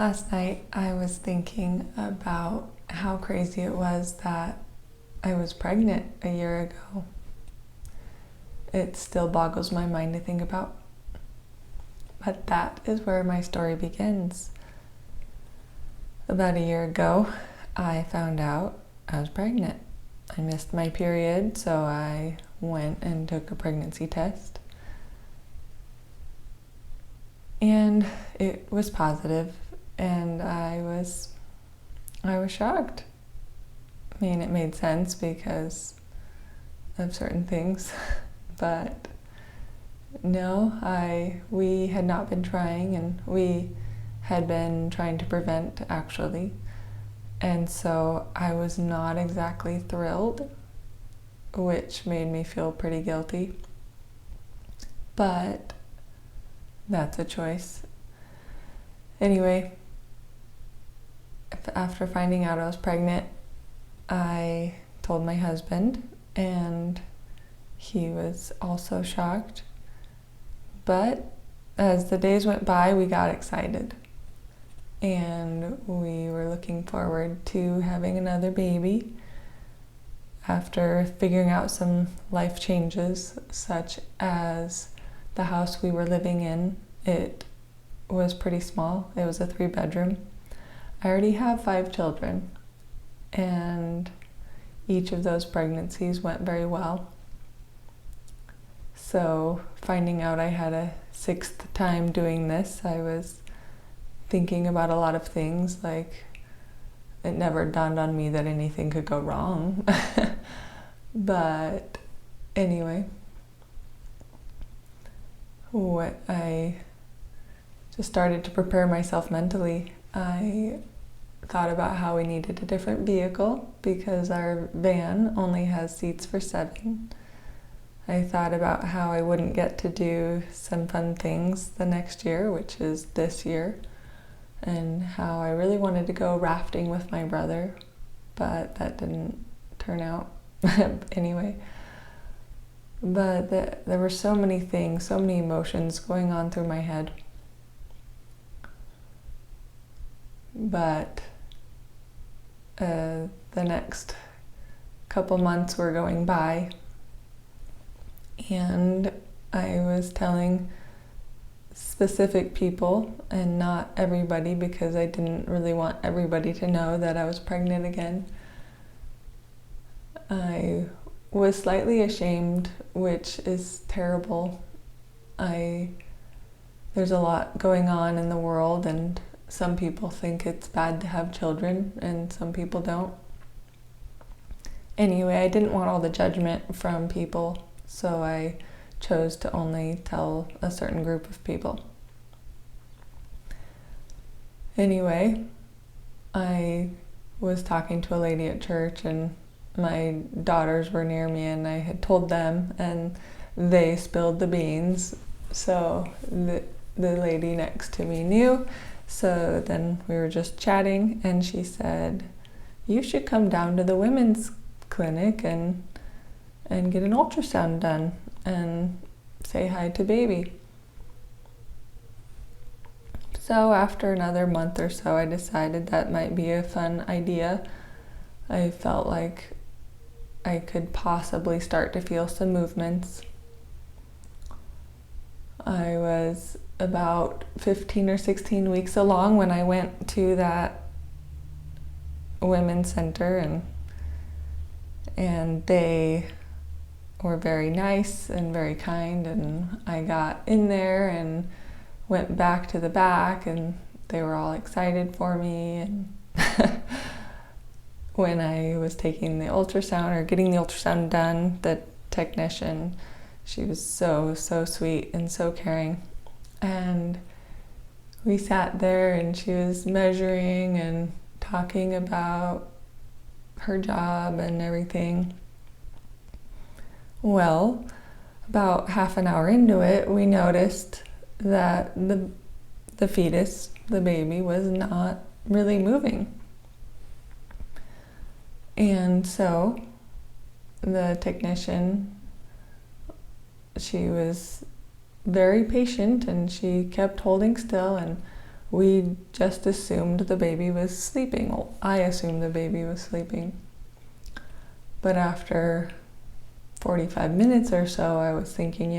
Last night I was thinking about how crazy it was that I was pregnant a year ago. It still boggles my mind to think about. But that is where my story begins. About a year ago, I found out I was pregnant. I missed my period, so I went and took a pregnancy test. And it was positive, and I was shocked. I mean, it made sense because of certain things, but no, we had not been trying, and we had been trying to prevent, actually. And so I was not exactly thrilled, which made me feel pretty guilty. But that's a choice. Anyway, after finding out I was pregnant, I told my husband, and he was also shocked. But as the days went by, we got excited. And we were looking forward to having another baby after figuring out some life changes, such as the house we were living in. It was pretty small. It was a 3-bedroom. I already have 5 children, and each of those pregnancies went very well. So finding out I had a 6th time doing this, I was thinking about a lot of things. Like, it never dawned on me that anything could go wrong. But anyway, I just started to prepare myself mentally. I thought about how we needed a different vehicle because our van only has seats for 7. I thought about how I wouldn't get to do some fun things the next year, which is this year, and how I really wanted to go rafting with my brother, but that didn't turn out anyway. But there were so many things, so many emotions going on through my head. But the next couple months were going by, and I was telling specific people and not everybody, because I didn't really want everybody to know that I was pregnant again. I was slightly ashamed, which is terrible. There's a lot going on in the world, and some people think it's bad to have children, and some people don't. Anyway, I didn't want all the judgment from people, so I chose to only tell a certain group of people. Anyway, I was talking to a lady at church, and my daughters were near me, and I had told them, and they spilled the beans. So the lady next to me knew. So then we were just chatting, and she said, "You should come down to the women's clinic and get an ultrasound done and say hi to baby." So after another month or so, I decided that might be a fun idea. I felt like I could possibly start to feel some movements. I was about 15 or 16 weeks along when I went to that women's center, and they were very nice and very kind, and I got in there and went back to the back, and they were all excited for me. And when I was taking the ultrasound or getting the ultrasound done, the technician, she was so sweet and so caring. And we sat there, and she was measuring and talking about her job and everything. Well, about half an hour into it, we noticed that the fetus, the baby, was not really moving. And so the technician, she was very patient, and she kept holding still, and we just assumed the baby was sleeping. Well, I assumed the baby was sleeping. But after 45 minutes or so, I was thinking,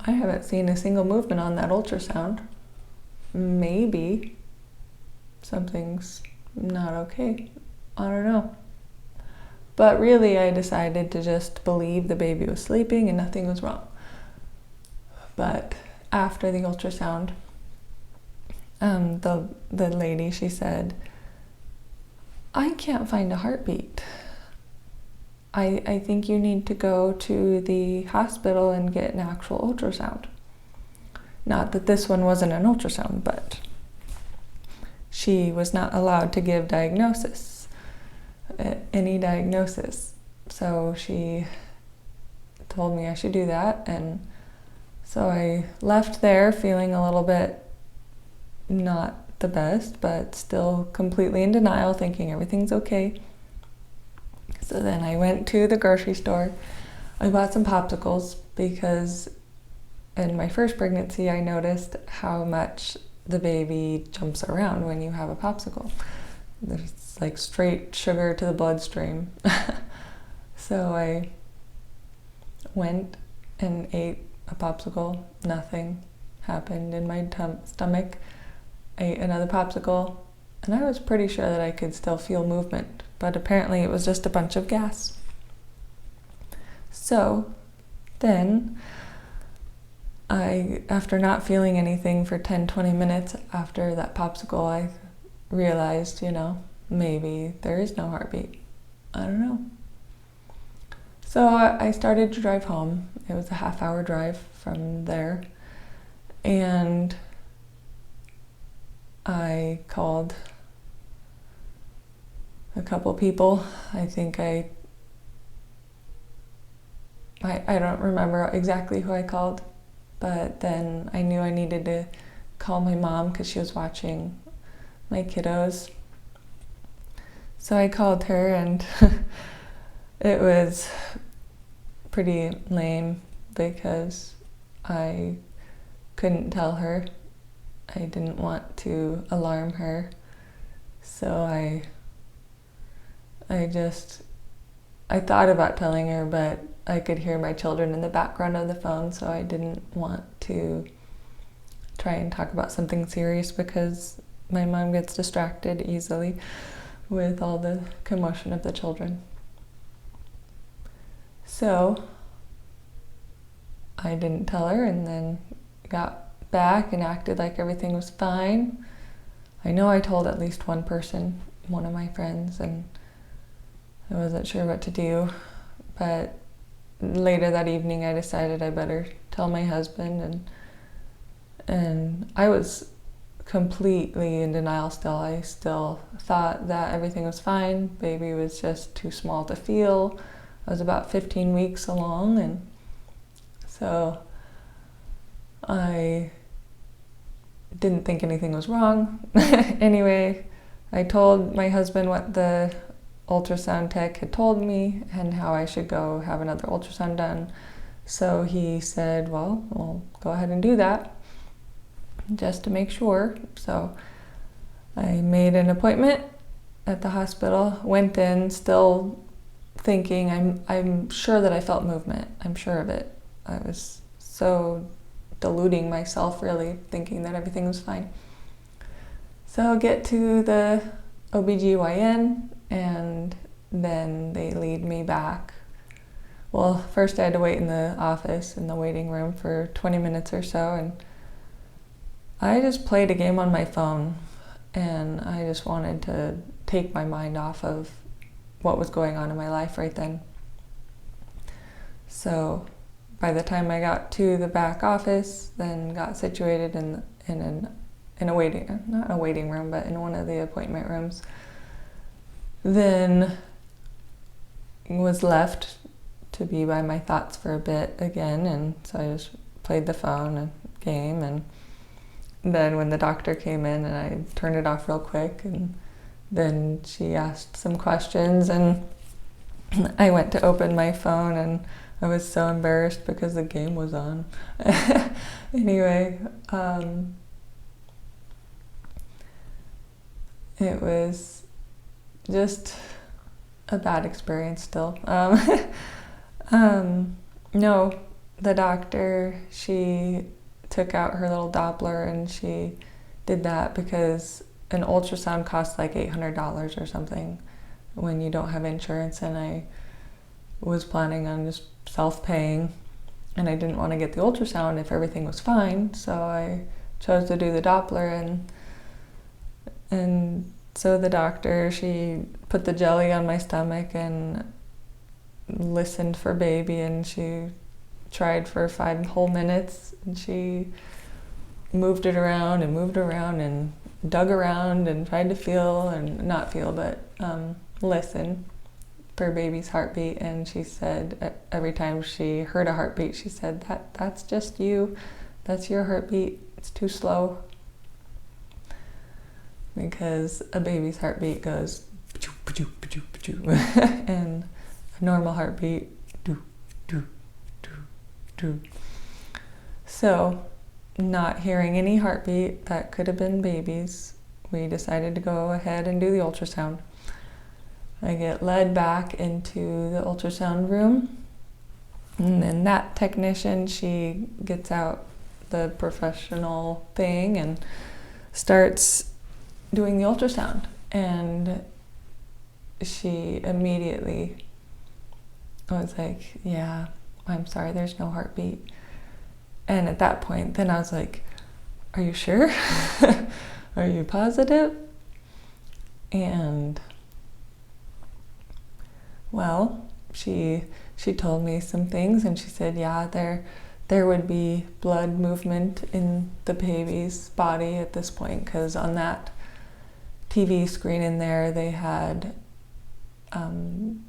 I haven't seen a single movement on that ultrasound. Maybe something's not okay. I don't know. But really, I decided to just believe the baby was sleeping and nothing was wrong. But after the ultrasound, the lady, she said, I can't find a heartbeat. I think you need to go to the hospital and get an actual ultrasound. Not that this one wasn't an ultrasound, but she was not allowed to give any diagnosis. So she told me I should do that, and so I left there feeling a little bit not the best, but still completely in denial, thinking everything's okay. So then I went to the grocery store. I bought some popsicles because in my first pregnancy I noticed how much the baby jumps around when you have a popsicle. There's like straight sugar to the bloodstream. So I went and ate a popsicle. Nothing happened in my stomach. I ate another popsicle, and I was pretty sure that I could still feel movement, but apparently it was just a bunch of gas. So then after not feeling anything for 10-20 minutes after that popsicle, I realized, maybe there is no heartbeat. I don't know. So I started to drive home. It was a half-hour drive from there. And I called a couple people. I think I don't remember exactly who I called, but then I knew I needed to call my mom because she was watching my kiddos. So I called her, and it was pretty lame because I couldn't tell her. I didn't want to alarm her. So I thought about telling her, but I could hear my children in the background of the phone, so I didn't want to try and talk about something serious because my mom gets distracted easily with all the commotion of the children. So I didn't tell her, and then got back and acted like everything was fine. I know I told at least one person, one of my friends, and I wasn't sure what to do. But later that evening I decided I better tell my husband, and I was completely in denial still. I still thought that everything was fine. Baby was just too small to feel. I was about 15 weeks along, and so I didn't think anything was wrong. Anyway, I told my husband what the ultrasound tech had told me and how I should go have another ultrasound done. So he said, well, we'll go ahead and do that just to make sure. So I made an appointment at the hospital, went in still thinking I'm sure that I felt movement. I'm sure of it. I was so deluding myself, really, thinking that everything was fine. So get to the OBGYN, and then they lead me back. Well, first I had to wait in the office, in the waiting room for 20 minutes or so, and I just played a game on my phone, and I just wanted to take my mind off of what was going on in my life right then. So by the time I got to the back office, then got situated in a waiting, not a waiting room, but in one of the appointment rooms, then was left to be by my thoughts for a bit again, and so I just played the phone and game, and then when the doctor came in, and I turned it off real quick, and then she asked some questions, and I went to open my phone, and I was so embarrassed because the game was on. Anyway, it was just a bad experience still. No, the doctor, she took out her little Doppler and she did that because an ultrasound costs like $800 or something when you don't have insurance, and I was planning on just self-paying, and I didn't want to get the ultrasound if everything was fine, so I chose to do the Doppler. And so the doctor, she put the jelly on my stomach and listened for baby, and she tried for 5 whole minutes, and she moved it around and dug around and tried to feel, and not feel, but listen for baby's heartbeat. And she said every time she heard a heartbeat, she said, that's just you, that's your heartbeat, it's too slow. Because a baby's heartbeat goes and a normal heartbeat do do do do. So, not hearing any heartbeat that could have been baby's, we decided to go ahead and do the ultrasound. I get led back into the ultrasound room, and then that technician, she gets out the professional thing and starts doing the ultrasound, and she immediately was like, yeah, I'm sorry, there's no heartbeat. And at that point, then I was like, are you sure? Are you positive? And well, she told me some things, and she said, yeah, there would be blood movement in the baby's body at this point, because on that TV screen in there, they had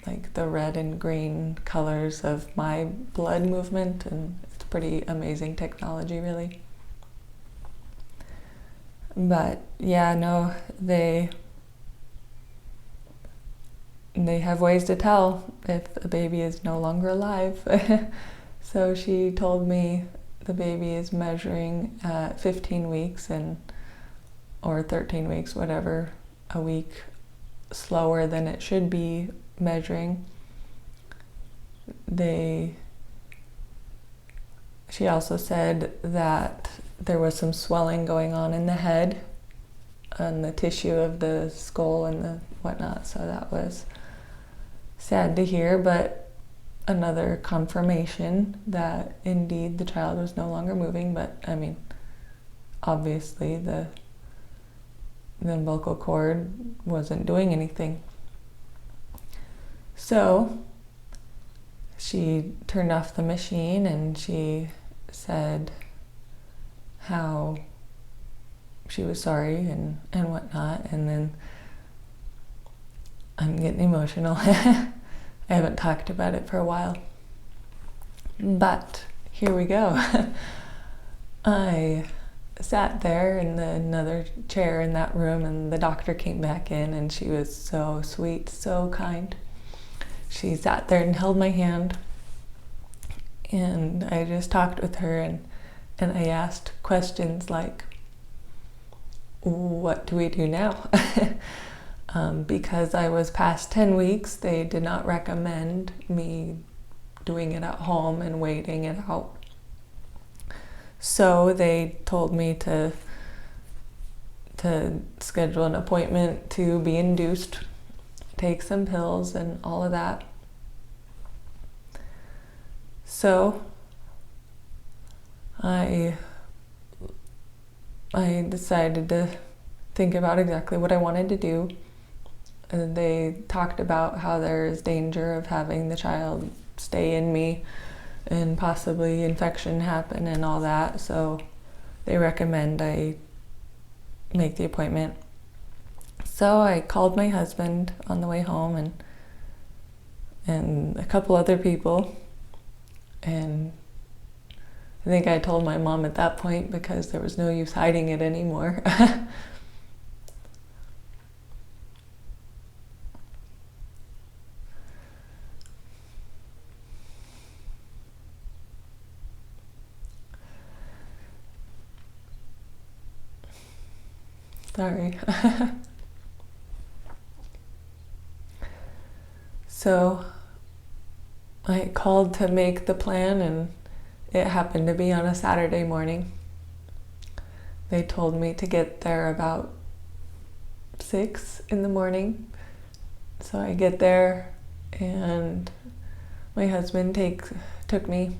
like the red and green colors of my blood movement, and it's pretty amazing technology, really. But yeah, no, they have ways to tell if a baby is no longer alive. So she told me the baby is measuring at 15 weeks or 13 weeks, whatever, a week slower than it should be measuring. She also said that there was some swelling going on in the head and the tissue of the skull and the whatnot, so that was sad to hear, but another confirmation that indeed the child was no longer moving. But I mean, obviously the umbilical cord wasn't doing anything. So she turned off the machine and she said how she was sorry and whatnot, and then I'm getting emotional. I haven't talked about it for a while, but here we go. I sat there in another chair in that room, and the doctor came back in, and she was so sweet, so kind. She sat there and held my hand, and I just talked with her, and I asked questions like, what do we do now? Because I was past 10 weeks, they did not recommend me doing it at home and waiting it out. So they told me to schedule an appointment to be induced, take some pills and all of that. So I decided to think about exactly what I wanted to do. And they talked about how there is danger of having the child stay in me and possibly infection happen and all that. So they recommend I make the appointment. So I called my husband on the way home and a couple other people. And I think I told my mom at that point because there was no use hiding it anymore. Sorry. So I called to make the plan, and it happened to be on a Saturday morning. They told me to get there about 6 in the morning. So I get there, and my husband took me.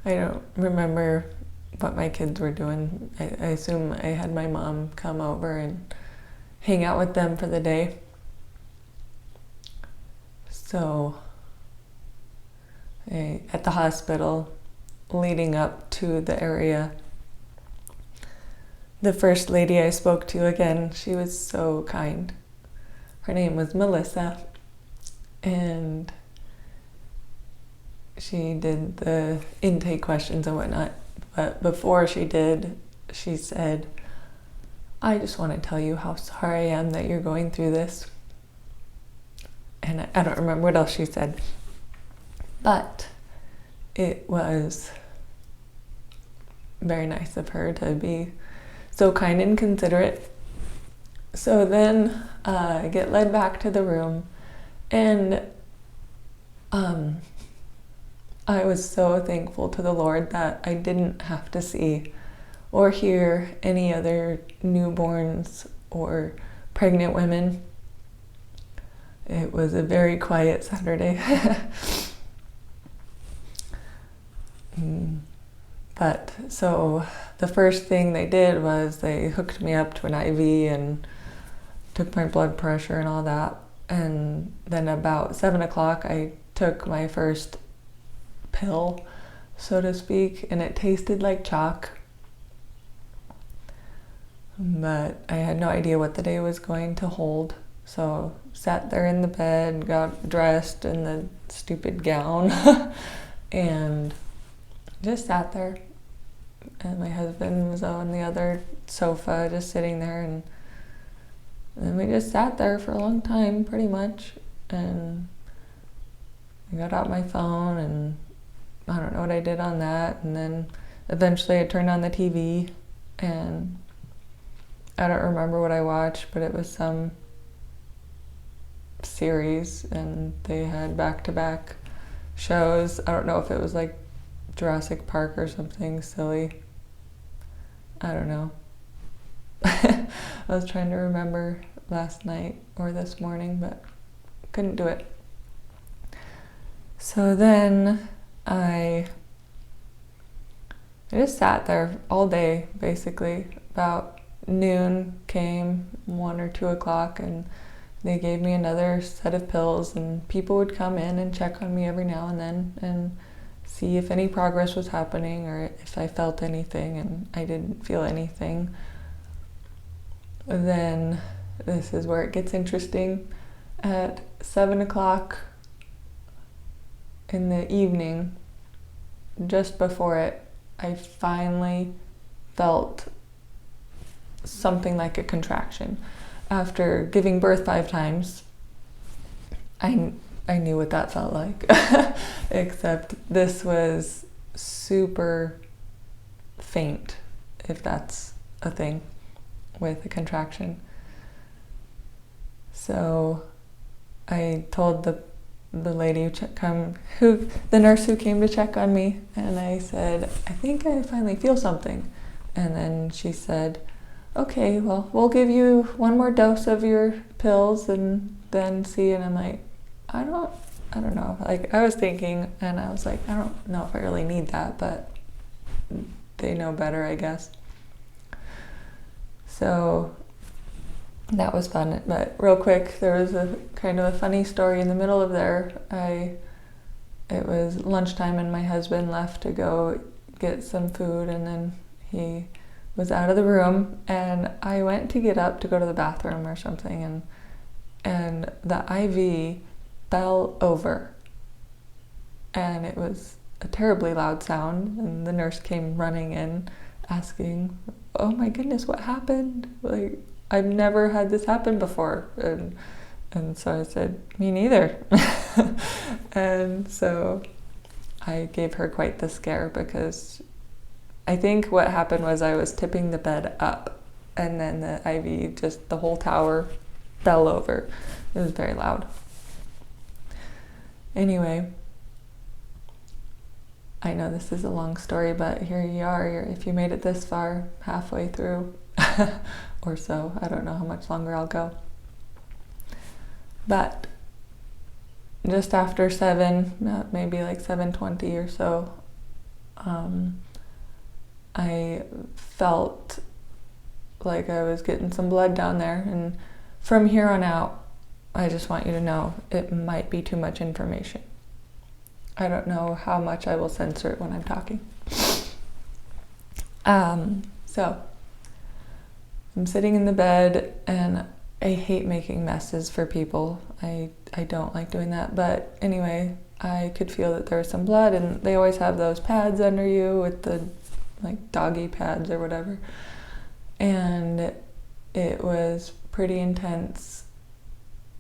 I don't remember what my kids were doing. I assume I had my mom come over and hang out with them for the day. So at the hospital leading up to the area, the first lady I spoke to, again, she was so kind. Her name was Melissa, and she did the intake questions and whatnot. But before she did, she said, "I just want to tell you how sorry I am that you're going through this." And I don't remember what else she said, but it was very nice of her to be so kind and considerate. So then I get led back to the room, and I was so thankful to the Lord that I didn't have to see or hear any other newborns or pregnant women. It was a very quiet Saturday. But so the first thing they did was they hooked me up to an IV and took my blood pressure and all that. And then about 7 o'clock, I took my first pill, so to speak, and it tasted like chalk. But I had no idea what the day was going to hold. So sat there in the bed, got dressed in the stupid gown, and just sat there. And my husband was on the other sofa, just sitting there, and then we just sat there for a long time, pretty much. And I got out my phone, and I don't know what I did on that. And then eventually I turned on the TV, and I don't remember what I watched, but it was some series, and they had back-to-back shows. I don't know if it was like Jurassic Park or something silly. I don't know. I was trying to remember last night or this morning, but couldn't do it. So then I just sat there all day, basically. About noon came, 1 or 2 o'clock, and they gave me another set of pills, and people would come in and check on me every now and then and see if any progress was happening or if I felt anything, and I didn't feel anything. Then this is where it gets interesting. At 7 o'clock in the evening, just before it, I finally felt something like a contraction. After giving birth 5 times, I knew what that felt like. Except this was super faint, if that's a thing, with a contraction. So I told the lady the nurse who came to check on me, and I said, "I think I finally feel something." And then she said, "Okay, well, we'll give you 1 more dose of your pills and then see." And I'm like, I don't know. Like, I was thinking, and I was like, I don't know if I really need that, but they know better, I guess. So that was fun. But real quick, there was a kind of a funny story in the middle of there. It was lunchtime, and my husband left to go get some food, and then he was out of the room, and I went to get up to go to the bathroom or something, and the IV fell over, and it was a terribly loud sound, and the nurse came running in asking, "Oh my goodness, what happened? Like, I've never had this happen before." And so I said, "Me neither." And so I gave her quite the scare, because I think what happened was I was tipping the bed up, and then the IV, just the whole tower fell over. It was very loud. Anyway, I know this is a long story, but here you are. If you made it this far, halfway through or so, I don't know how much longer I'll go. But just after 7, maybe like 7:20 or so, I felt like I was getting some blood down there. And from here on out, I just want you to know it might be too much information. I don't know how much I will censor it when I'm talking. So I'm sitting in the bed, and I hate making messes for people. I don't like doing that. But anyway, I could feel that there was some blood, and they always have those pads under you with the like doggy pads or whatever. And it was pretty intense,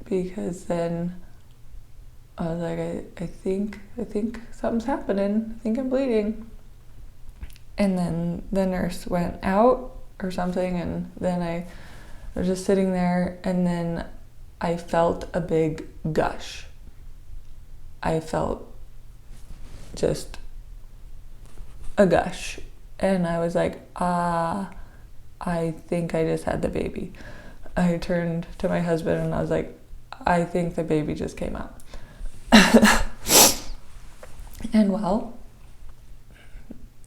because then I was like, I think something's happening. I think I'm bleeding. And then the nurse went out or something, and then I was just sitting there, and then I felt a big gush. I felt just a gush. And I was like, I think I just had the baby. I turned to my husband and I was like, I think the baby just came out. And well,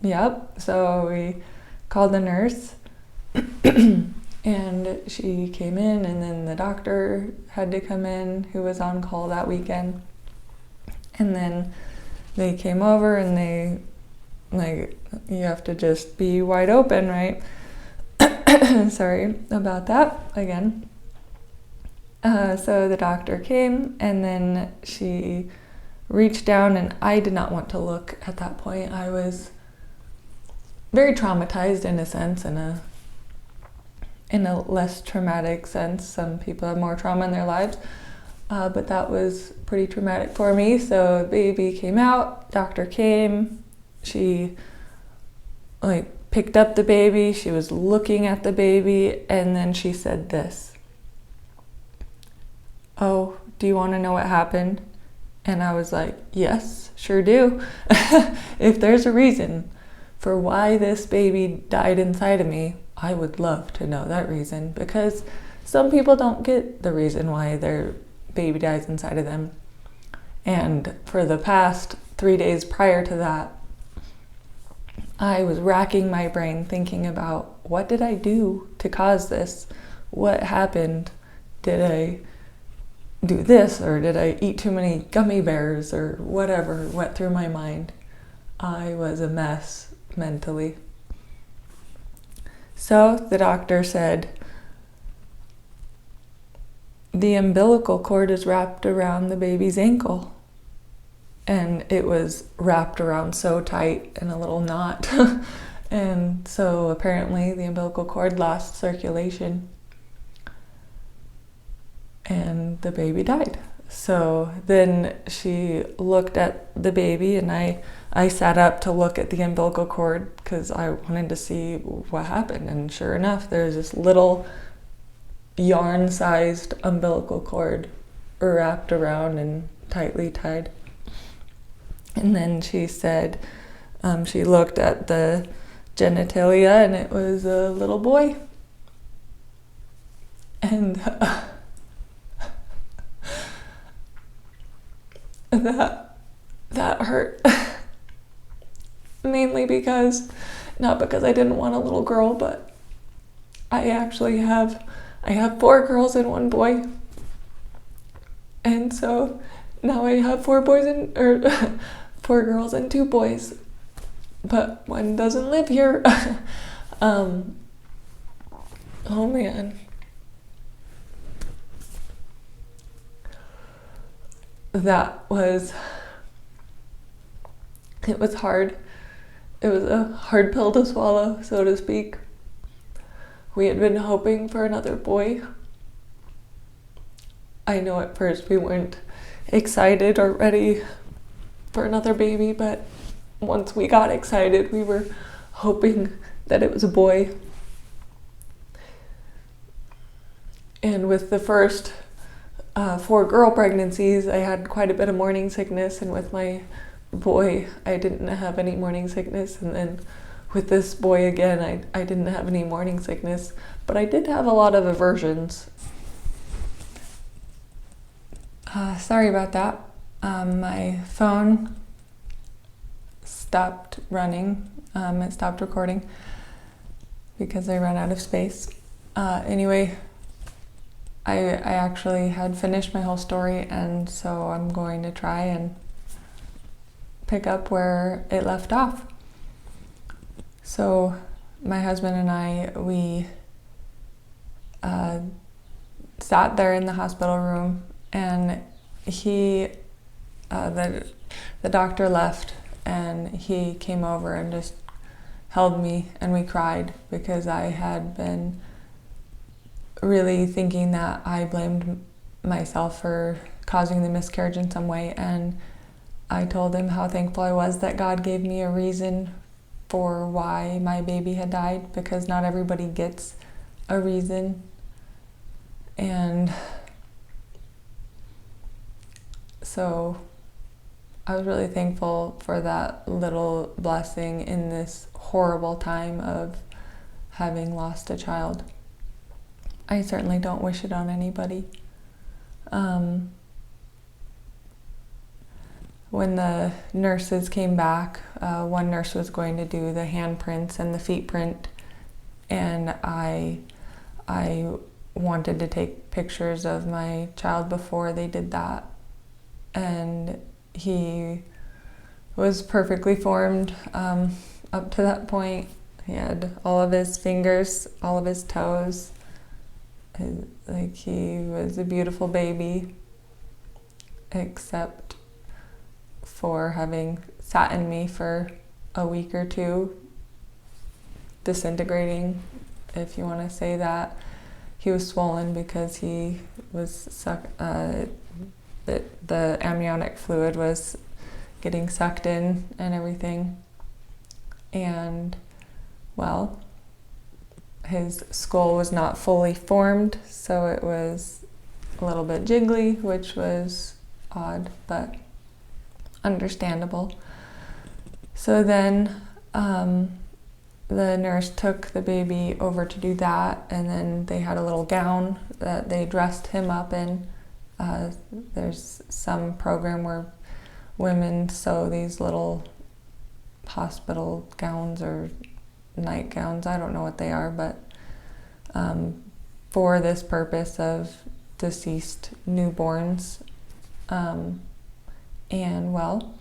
yep, so we called the nurse and she came in, and then the doctor had to come in, who was on call that weekend. And then they came over, and they, like, you have to just be wide open, right? Sorry about that again. So the doctor came, and then she reached down, and I did not want to look at that point. I was very traumatized in a sense, in a less traumatic sense. Some people have more trauma in their lives, but that was pretty traumatic for me. So the baby came out, doctor came, she picked up the baby, she was looking at the baby, and then she said this: "Oh, do you want to know what happened?" And I was like, yes, sure do. If there's a reason for why this baby died inside of me, I would love to know that reason, because some people don't get the reason why their baby dies inside of them. And for the past 3 days prior to that, I was racking my brain thinking about, what did I do to cause this? What happened? Did I do this, or did I eat too many gummy bears, or whatever went through my mind? I was a mess mentally. So the doctor said, the umbilical cord is wrapped around the baby's ankle. And it was wrapped around so tight in a little knot. And so apparently the umbilical cord lost circulation, and the baby died. So then she looked at the baby, and I sat up to look at the umbilical cord because I wanted to see what happened. And sure enough, there's this little yarn-sized umbilical cord wrapped around and tightly tied. And then she said, she looked at the genitalia, and it was a little boy. And that hurt. Mainly because, not because I didn't want a little girl, but I actually have 4 girls and 1 boy. And so now I have 4 girls and 2 boys, but one doesn't live here. Oh man. It was hard. It was a hard pill to swallow, so to speak. We had been hoping for another boy. I know at first we weren't excited or ready for another baby, but once we got excited, we were hoping that it was a boy. And with the first 4 girl pregnancies, I had quite a bit of morning sickness, and with my boy, I didn't have any morning sickness, and then with this boy again, I didn't have any morning sickness, but I did have a lot of aversions. Sorry about that. My phone stopped running. It stopped recording because I ran out of space. Anyway, I actually had finished my whole story, and so I'm going to try and pick up where it left off. So my husband and I, we sat there in the hospital room, and the doctor left, and he came over and just held me, and we cried because I had been really thinking that I blamed myself for causing the miscarriage in some way, and I told him how thankful I was that God gave me a reason for why my baby had died, because not everybody gets a reason. And so I was really thankful for that little blessing in this horrible time of having lost a child. I certainly don't wish it on anybody. When the nurses came back, one nurse was going to do the handprints and the feet print, and I wanted to take pictures of my child before they did that. And he was perfectly formed up to that point. He had all of his fingers, all of his toes. Like, he was a beautiful baby, except for having sat in me for a week or two, disintegrating, if you want to say that. He was swollen because he was the amniotic fluid was getting sucked in and everything. And, well, his skull was not fully formed, so it was a little bit jiggly, which was odd, but understandable. So then the nurse took the baby over to do that, and then they had a little gown that they dressed him up in. There's some program where women sew these little hospital gowns or nightgowns, I don't know what they are, but for this purpose of deceased newborns. And, well,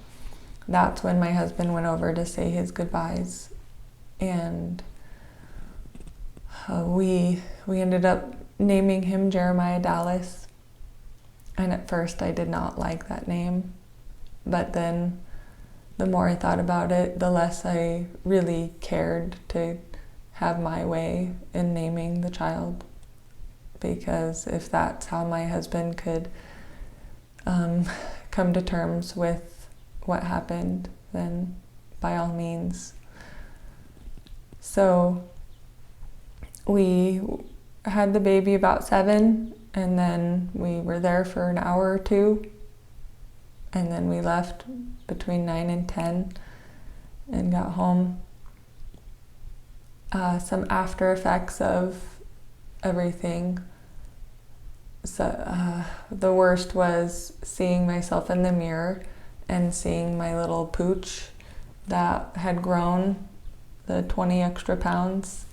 that's when my husband went over to say his goodbyes, and we ended up naming him Jeremiah Dallas. And at first I did not like that name, but then the more I thought about it, the less I really cared to have my way in naming the child, because if that's how my husband could come to terms with what happened, then by all means. So we had the baby about 7, and then we were there for an hour or 2, and then we left between 9 and 10 and got home. Some after effects of everything. So the worst was seeing myself in the mirror and seeing my little pooch that had grown the 20 extra pounds,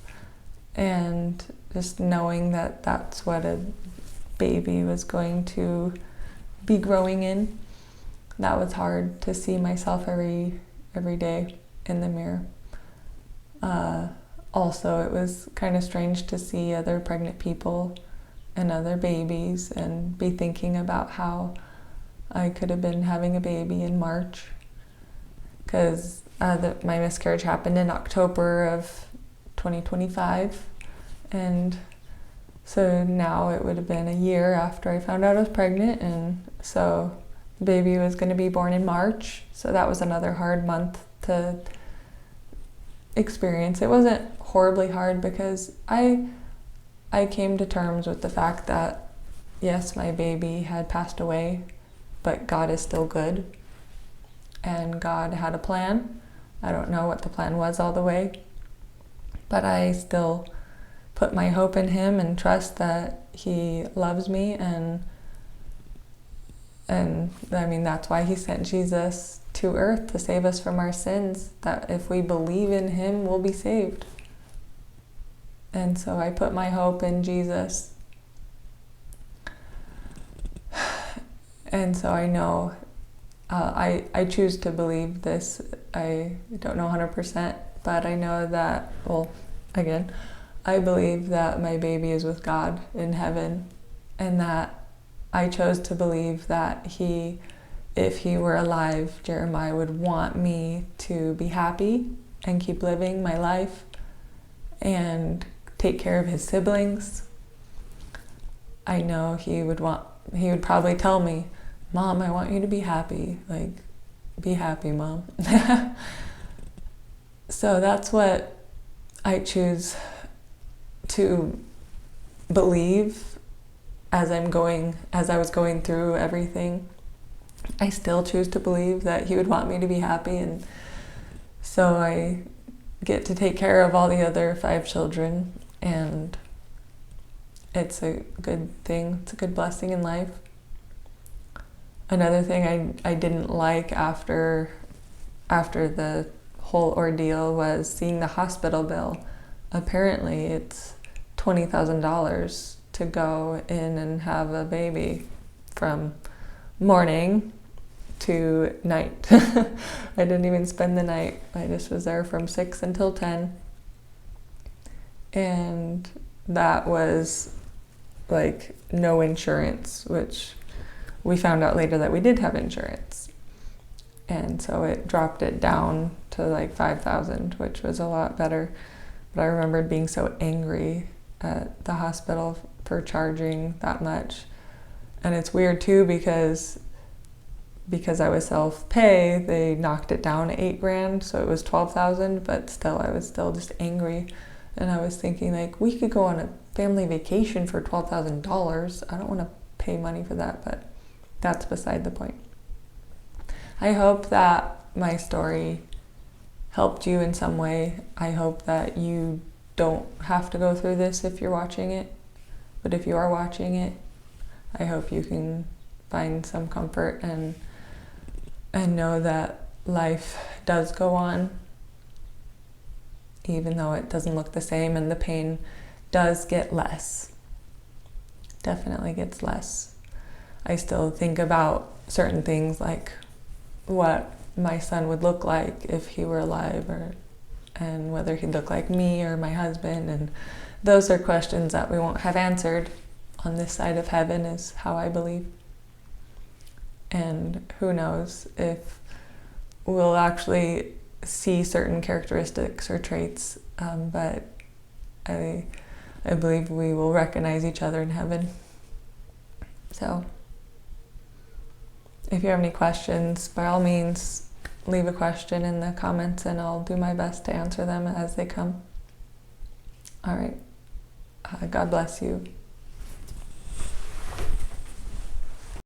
and just knowing that that's what a baby was going to be growing in. That was hard to see myself every day in the mirror. Also, it was kind of strange to see other pregnant people and other babies and be thinking about how I could have been having a baby in March, because my miscarriage happened in October of 2025, and so now it would have been a year after I found out I was pregnant, and so the baby was going to be born in March, so that was another hard month to experience. It wasn't horribly hard because I I came to terms with the fact that, yes, my baby had passed away, but God is still good. And God had a plan. I don't know what the plan was all the way, but I still put my hope in Him and trust that He loves me, and I mean, that's why He sent Jesus to earth, to save us from our sins, that if we believe in Him, we'll be saved. And so I put my hope in Jesus. And so I know, I choose to believe this. I don't know 100%, but I know that, well, again, I believe that my baby is with God in heaven, and that I chose to believe that if he were alive, Jeremiah would want me to be happy and keep living my life and take care of his siblings. I know he would probably tell me, Mom, I want you to be happy. Like, be happy, Mom. So that's what I choose to believe as I was going through everything. I still choose to believe that he would want me to be happy, and so I get to take care of all the other 5 children, and it's a good thing. It's a good blessing in life. Another thing I didn't like after the whole ordeal was seeing the hospital bill. Apparently it's $20,000 to go in and have a baby from morning to night. I didn't even spend the night. I just was there from 6 until 10. And that was like no insurance, which we found out later that we did have insurance. And so it dropped it down to like $5,000, which was a lot better. But I remembered being so angry at the hospital for charging that much. And it's weird too, because I was self-pay, they knocked it down to $8,000, so it was $12,000, but still, I was still just angry. And I was thinking, like, we could go on a family vacation for $12,000. I don't want to pay money for that, but that's beside the point. I hope that my story helped you in some way. I hope that you don't have to go through this if you're watching it. But if you are watching it, I hope you can find some comfort and know that life does go on, even though it doesn't look the same, and the pain does get less. Definitely gets less. I still think about certain things, like what my son would look like if he were alive, and whether he'd look like me or my husband, and those are questions that we won't have answered on this side of heaven, is how I believe. And who knows if we'll actually see certain characteristics or traits, but I believe we will recognize each other in heaven. So if you have any questions, by all means, leave a question in the comments and I'll do my best to answer them as they come. All right. God bless you.